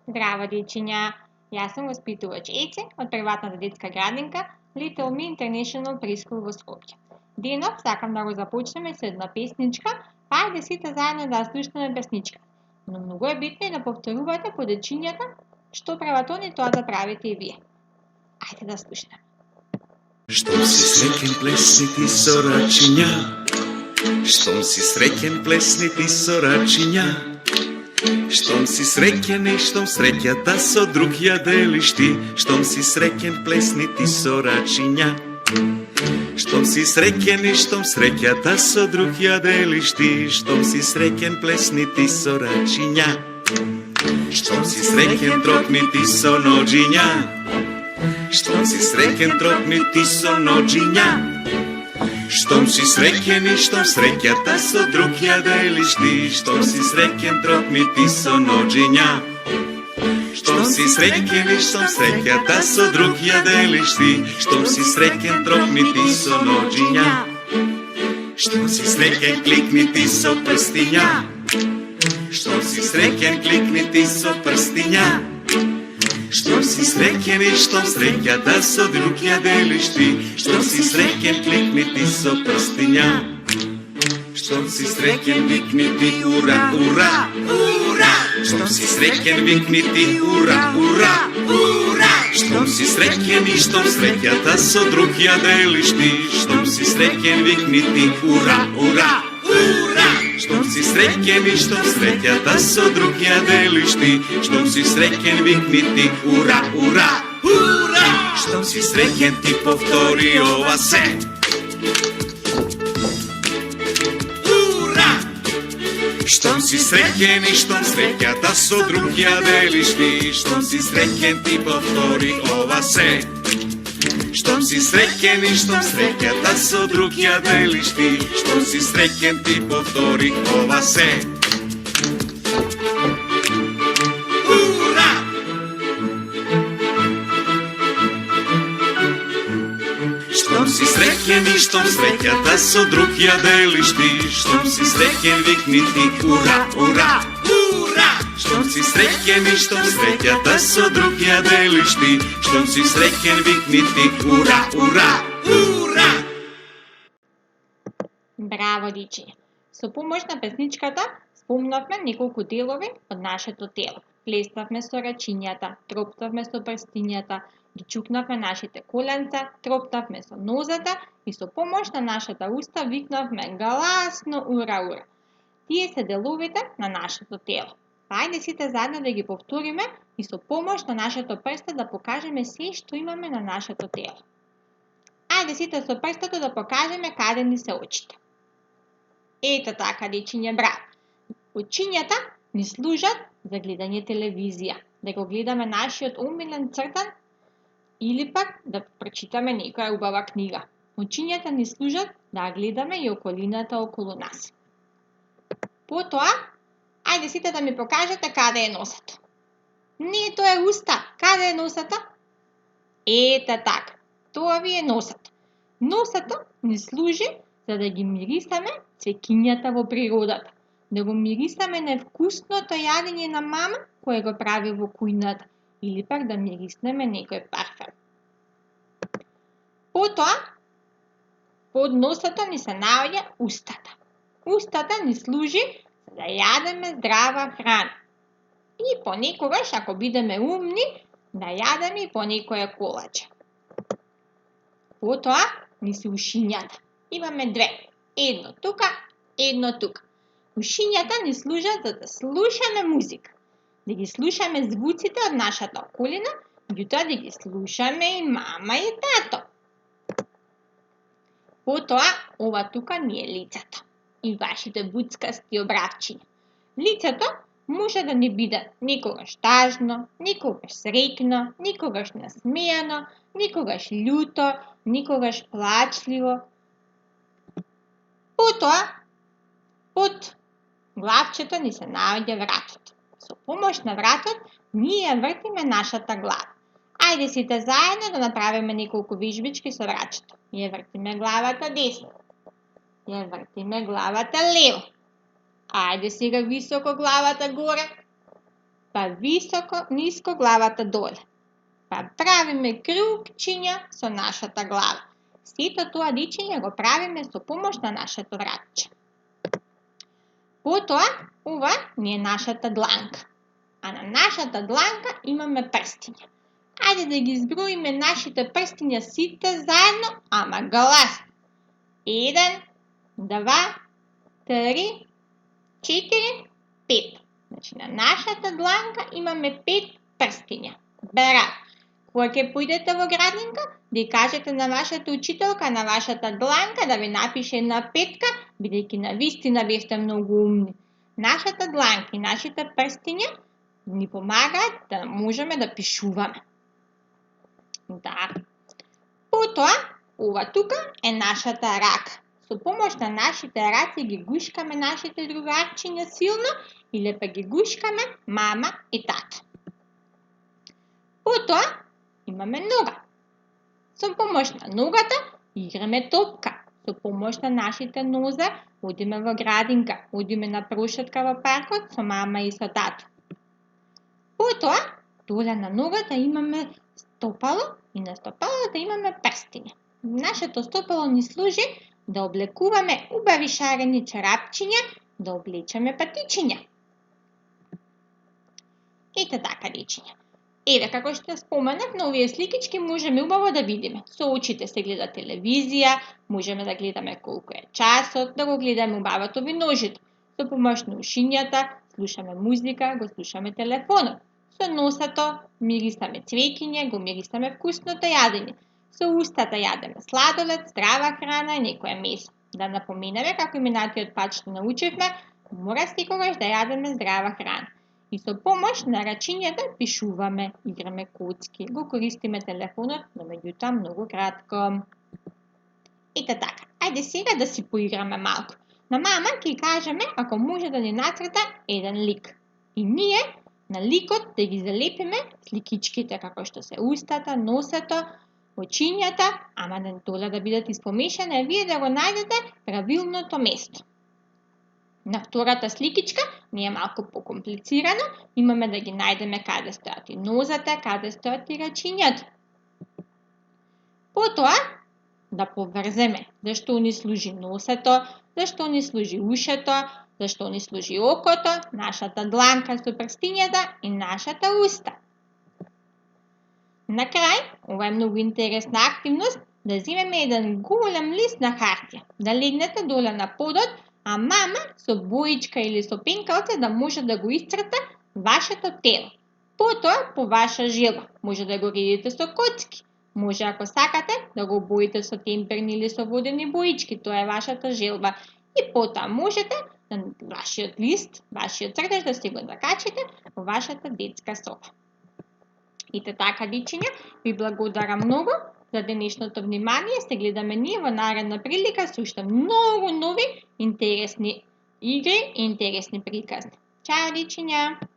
Здраво, дечиња! Јас сум воспитувач Еце од приватната детска градинка Little Me International Preschool во Скопје. Денов сакам да го започнеме со една песничка, па ајде сите заедно да ја слушнеме песничка. Но многу е битно и да повторувате по дечињата што прават они, тоа да правите и вие. Ајде да слушнеме. Штом си среќен плесни ти сорачиња, штом си среќен плесни ти сорачиња, штом си среќен и штом среќата со друг ја делиш ти, штом си среќен плесни ти сорачиња, штом си среќен и штом среќата со друг ја делиш ти, штом си среќен плесни ти сорачиња, штом си среќен тропни ти со ноџиња, штом си среќен тропни ти со ноџиња, штом си среќен и штом среќата со друг ја делиш ти, штом си среќен тропни ти со ноџиња, штом си среќен и штом среќата со друг ја делиш ти, штом си среќен тропни ти со ноџиња, штом си среќен кликни ти со прстиња, штом си среќен кликни ти со прстиња, штом си среќен и штом среќата со друг ја делиш ти, штом си среќен кликни ти со прстиња, штом си среќен викни ти ура, ура, ура, штом си среќен викни ти ура, ура, ура, штом си среќен и штом среќата со друг ја делиш ти, штом си среќен викни ти ура, ура, ура, штом си среќен и штом среќата со друг ја делиш ти, штом си среќен викни ти ура, ура, ура, штом си среќен ти повтори ова се. Ура! Штом си среќен и штом среќата со друг ја делиш ти, штом си среќен ти повтори ова се. Штом си среќен и штом среќата со друг ја делиш ти, штом си среќен ти повтори ова се. Ура! Штом си среќен и штом среќата со друг ја делиш ти, штом си среќен викни ти ура, ура, ура! Штом си среќен и штом среќата со друг ја делиш ти, штом си среќен викни ти ура, ура, ура! Браво, дечиња! Со помош на песничката спомнавме неколку делови од нашето тело. Плеснавме со рачињата, троптавме со прстињата, ги чукнавме нашите коленца, троптавме со нозата и со помош на нашата уста викнавме гласно ура, ура. Тие се деловите на нашето тело. Па ајде сите заедно да ги повториме и со помош на нашето прсте да покажеме се што имаме на нашето тело. Ајде сите со прстето да покажеме каде ни се очите. Ето така, дечиња, браво. Очињата ни служат за гледање телевизија, да го гледаме нашиот омилен цртан или пак да прочитаме некоја убава книга. Очињата ни служат да гледаме и околината околу нас. Потоа, ајде сите да ми покажете каде е носето. Не, тоа е уста. Каде е носето? Ете така. Тоа ви е носето. Носето ни служи за да ги мирисаме цвеќињата во природата. Да го мирисаме невкусното јадење на мама кој го прави во кујната или пак да мириснеме некој парфем. Потоа, под носето ни се наоѓа устата. Устата ни служи за да јадеме здрава храна. И понекогаш, ако бидеме умни, да јадеме и по некоја колаче. Потоа ни се ушињата. Имаме две. Едно тука, едно тука. Ушињата ни служат за да слушаме музика. Да ги слушаме звуците од нашата околина, меѓутоа да ги слушаме и мама и тато. Потоа, ова тука ни е лицето. И вашите буцкасти обравчиња. Лицето може да ни биде некогаш тажно, некогаш среќно, некогаш насмејано, некогаш љуто, некогаш плачливо. Потоа, под главчето ни се наоѓа вратот. Со помош на вратот, ние ја вртиме нашата глава. Ајде сите заедно да направиме неколку вежбички со врачето. Ја вртиме главата десно. Ја вртиме главата лево. Ајде сега високо главата горе. па високо, ниско главата доле. Па правиме кругчиња со нашата глава. Сето тоа дичење го правиме со помош на нашето раче. Потоа, ова ни е нашата дланка. А на нашата дланка имаме прстиња. Ајде да ги зброиме нашите прстиња сите заедно, ама гласно. 1, 2, 3, 4, 5. Значи на нашата дланка имаме 5 прстиња. Браво! Кога ќе поидете во градинка, да ја кажете на вашата учителка, на вашата дланка да ви напише една петка, бидејќи навистина вие сте многу умни. Нашата дланка и нашите прстиња ни помагаат да можеме да пишуваме. Да. Потоа, ова тука е нашата рака. Со помош на нашите раци ги гушкаме нашите другарчиња силно или па ги гушкаме мама и тата. Потоа, имаме нога. Со помош на ногата играме топка. Со помош на нашите нозе одиме во градинка, одиме на прошетка во паркот со мама и со тато. Потоа, доле на ногата имаме стопало и на стопалото имаме прстиња. Нашето стопало ни служи да облекуваме убави шарени чарапчиња, да облечеме патичиња. Ете така, дечиња. Еве, како што споменав, на овие сликички можеме убаво да видиме. Со очите се гледа телевизија, можеме да гледаме колку е часот, да го гледаме убавото виножито. Со помош на ушињата слушаме музика, го слушаме телефонот. Со носето мирисаме цвеќиње, го мирисаме вкусното јадење. Со устата јадеме сладолед, здрава храна и некое месо. Да напоменеме како и минатиот пат што научивме, мора секогаш да јадеме здрава храна. И со помош на рачињата пишуваме, играме коцки, го користиме телефонот, но меѓутоа многу кратко. Ете така, ајде сега да си поиграме малку. На мама ќе кажеме ако може да ни нацрта еден лик. И ние на ликот да ги залепиме сликичките како што се устата, носето, очињата, ама доле да бидат испомешани, а вие да го најдете правилното место. На втората сликичка не е малку покомплицирано, имаме да ги најдеме каде стојат и нозете, каде стојат и рачињата. Потоа да поврземе зашто ни служи носето, зашто ни служи ушето, зашто ни служи окото, нашата дланка со прстињата и нашата уста. На крај, ова е многу интересна активност, да земеме еден голем лист на хартија, да легнете доле на подот, а мама со боичка или со пенкалце да може да го исцрта вашето тело. Потоа, по ваша желба, може да го редите со коцки, може ако сакате да го боите со темперни или со водени боички, тоа е вашата желба. И потоа можете на вашиот лист, вашиот цртеж да си го закачите во вашата детска соба. Ите така, дечиња, ви благодарам многу за денешното внимание. Се гледаме ние во наредна прилика со уште многу нови интересни игри и интересни приказни. Чао, дечиња!